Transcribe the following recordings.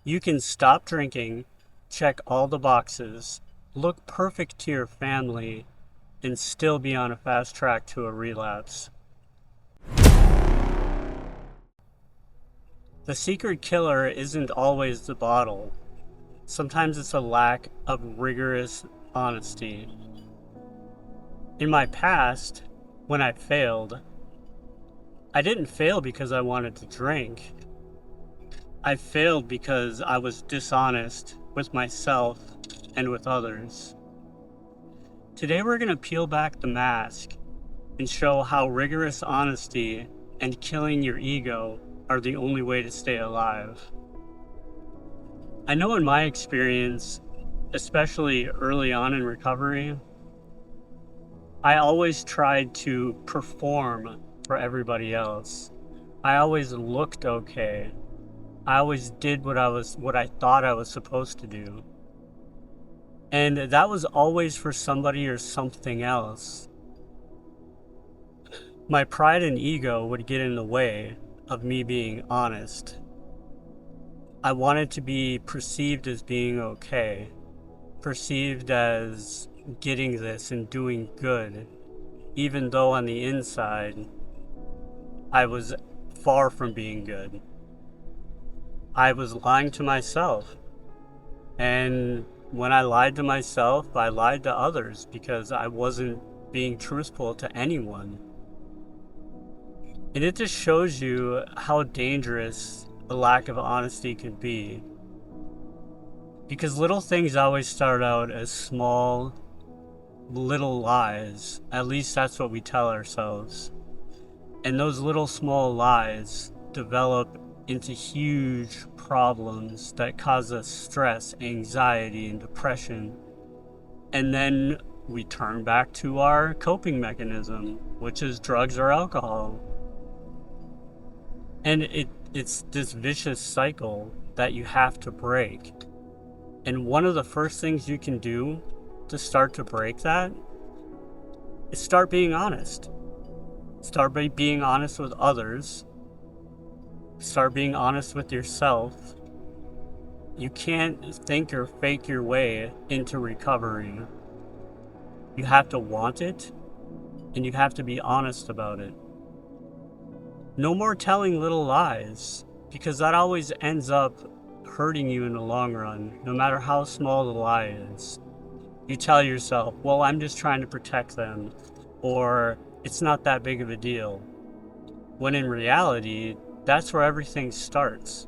You can stop drinking, check all the boxes, look perfect to your family, and still be on a fast track to a relapse. The secret killer isn't always the bottle. Sometimes it's a lack of rigorous honesty. In my past, when I failed, I didn't fail because I wanted to drink. I failed because I was dishonest with myself and with others. Today we're going to peel back the mask and show how rigorous honesty and killing your ego are the only way to stay alive. I know in my experience, especially early on in recovery, I always tried to perform for everybody else. I always looked okay. I always did what I thought I was supposed to do. And that was always for somebody or something else. My pride and ego would get in the way of me being honest. I wanted to be perceived as being okay, perceived as getting this and doing good, even though on the inside I was far from being good. I was lying to myself. And when I lied to myself, I lied to others because I wasn't being truthful to anyone. And it just shows you how dangerous a lack of honesty can be. Because little things always start out as small, little lies. At least that's what we tell ourselves. And those little small lies develop into huge problems that cause us stress, anxiety, and depression. And then we turn back to our coping mechanism, which is drugs or alcohol. And it's this vicious cycle that you have to break. And one of the first things you can do to start to break that is start being honest. Start by being honest with others. Start being honest with yourself. You can't think or fake your way into recovery. You have to want it, and you have to be honest about it. No more telling little lies, because that always ends up hurting you in the long run, no matter how small the lie is. You tell yourself, well, I'm just trying to protect them, or it's not that big of a deal. When in reality, that's where everything starts.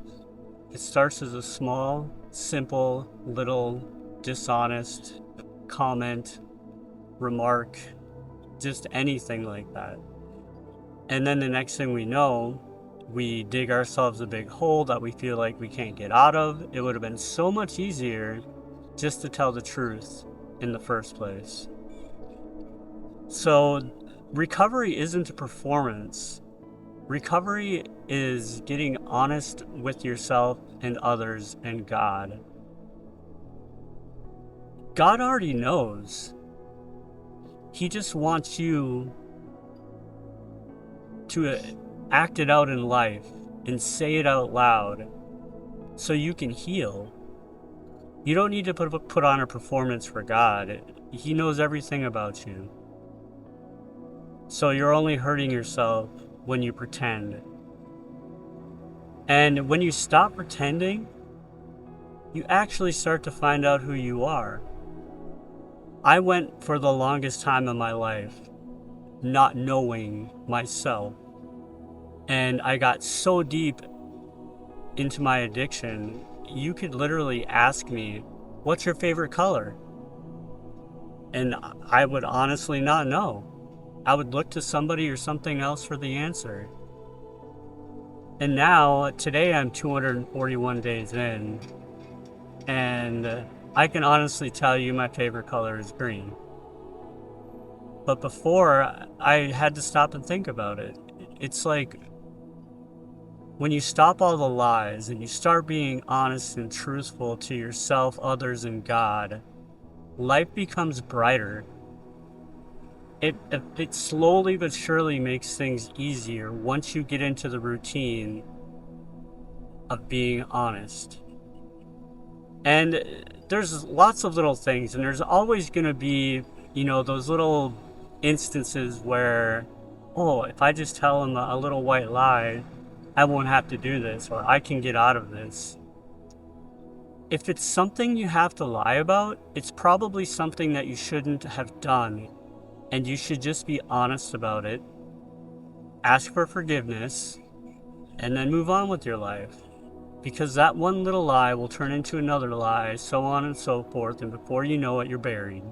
It starts as a small, simple, little, dishonest comment, remark, just anything like that. And then the next thing we know, we dig ourselves a big hole that we feel like we can't get out of. It would have been so much easier just to tell the truth in the first place. So, recovery isn't a performance. Recovery is getting honest with yourself and others and God. God already knows. He just wants you to act it out in life and say it out loud so you can heal. You don't need to put on a performance for God. He knows everything about you. So you're only hurting yourself when you pretend. And when you stop pretending, you actually start to find out who you are. I went for the longest time in my life not knowing myself. And I got so deep into my addiction, you could literally ask me, what's your favorite color? And I would honestly not know. I would look to somebody or something else for the answer. And now, today I'm 241 days in, and I can honestly tell you my favorite color is green. But before, I had to stop and think about it. It's like when you stop all the lies and you start being honest and truthful to yourself, others, and God, life becomes brighter. It slowly but surely makes things easier once you get into the routine of being honest. And there's lots of little things, and there's always going to be, those little instances where, oh, if I just tell them a little white lie, I won't have to do this, or I can get out of this. If it's something you have to lie about, it's probably something that you shouldn't have done, and you should just be honest about it, ask for forgiveness, and then move on with your life. Because that one little lie will turn into another lie, so on and so forth, and before you know it, you're buried.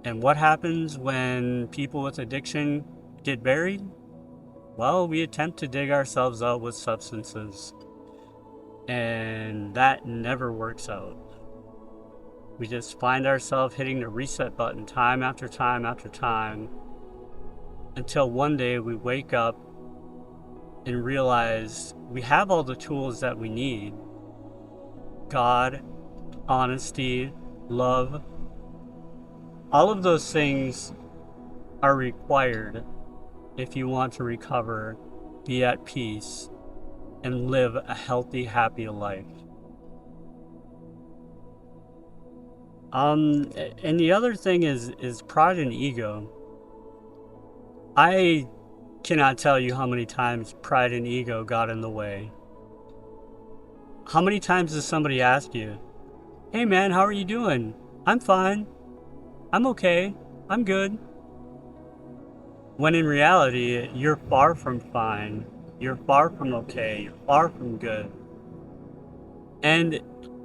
And what happens when people with addiction get buried? Well, we attempt to dig ourselves out with substances, and that never works out. We just find ourselves hitting the reset button time after time after time, until one day we wake up and realize we have all the tools that we need: God, honesty, love. All of those things are required if you want to recover, be at peace, and live a healthy, happy life. And the other thing is pride and ego. I cannot tell you how many times pride and ego got in the way. How many times does somebody ask you, "Hey man, how are you doing?" "I'm fine. I'm okay. I'm good." When in reality, you're far from fine. You're far from okay. You're far from good. And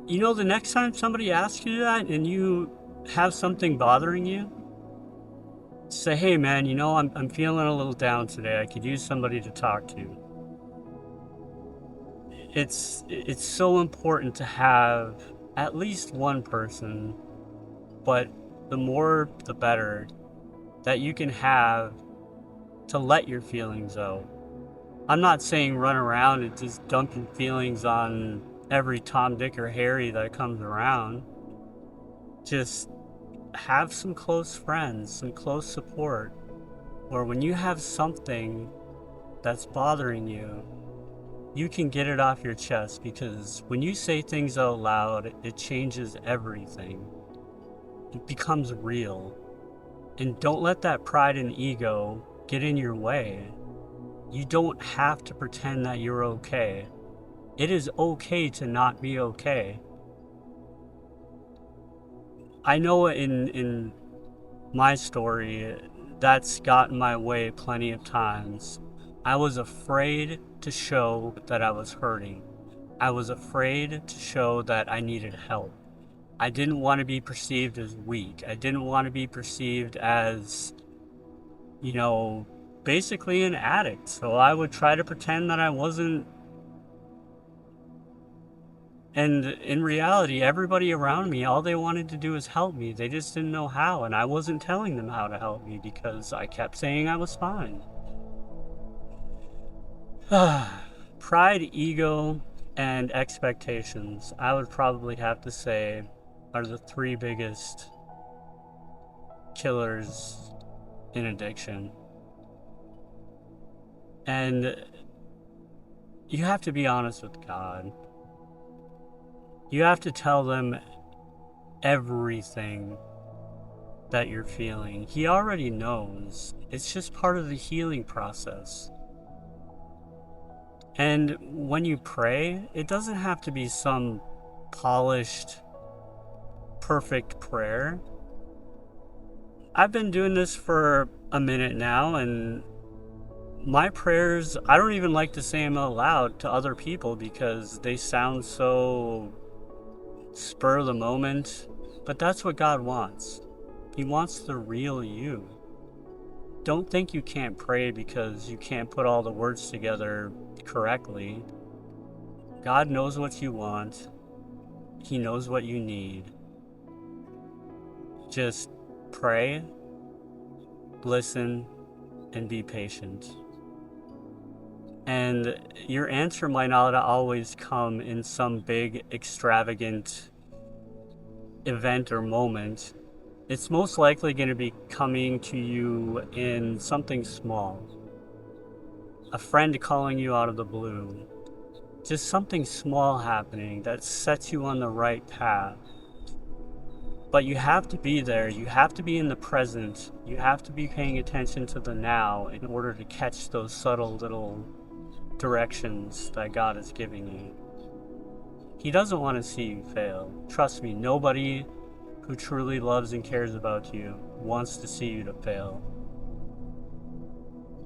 the next time somebody asks you that and you have something bothering you, say, "Hey man, I'm feeling a little down today. I could use somebody to talk to." It's so important to have at least one person, but the more the better, that you can have to let your feelings out. I'm not saying run around and just dump your feelings on every Tom, Dick, or Harry that comes around. Just have some close friends, some close support, where when you have something that's bothering you, you can get it off your chest, because when you say things out loud, it changes everything. It becomes real. And don't let that pride and ego get in your way. You don't have to pretend that you're okay. It is okay to not be okay. I know in my story, that's gotten my way plenty of times. I was afraid to show that I was hurting. I was afraid to show that I needed help. I didn't want to be perceived as weak. I didn't want to be perceived as, basically an addict. So I would try to pretend that I wasn't. And in reality, everybody around me, all they wanted to do was help me. They just didn't know how. And I wasn't telling them how to help me because I kept saying I was fine. Pride, ego, and expectations, I would probably have to say, are the three biggest killers in addiction. And you have to be honest with God. You have to tell them everything that you're feeling. He already knows. It's just part of the healing process. And when you pray, it doesn't have to be some polished, perfect prayer. I've been doing this for a minute now, and my prayers, I don't even like to say them out loud to other people because they sound so spur of the moment, but that's what God wants. He wants the real you. Don't think you can't pray because you can't put all the words together correctly. God knows what you want. He knows what you need. Just pray, listen, and be patient. And your answer might not always come in some big, extravagant event or moment. It's most likely going to be coming to you in something small. A friend calling you out of the blue. just something small happening that sets you on the right path. But you have to be there. You have to be in the present. You have to be paying attention to the now in order to catch those subtle little directions that God is giving you. He doesn't want to see you fail. Trust me, nobody who truly loves and cares about you wants to see you to fail.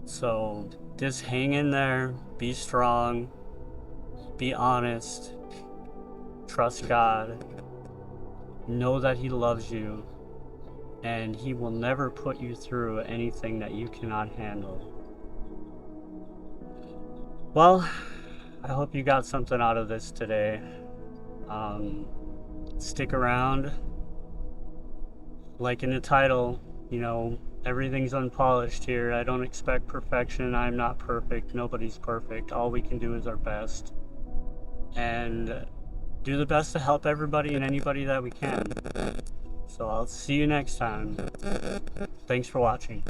So just hang in there, be strong, be honest, trust God, know that He loves you, and He will never put you through anything that you cannot handle. Well, I hope you got something out of this today. Stick around. Like in the title, everything's unpolished here. I don't expect perfection. I'm not perfect. Nobody's perfect. All we can do is our best. And do the best to help everybody and anybody that we can. So I'll see you next time. Thanks for watching.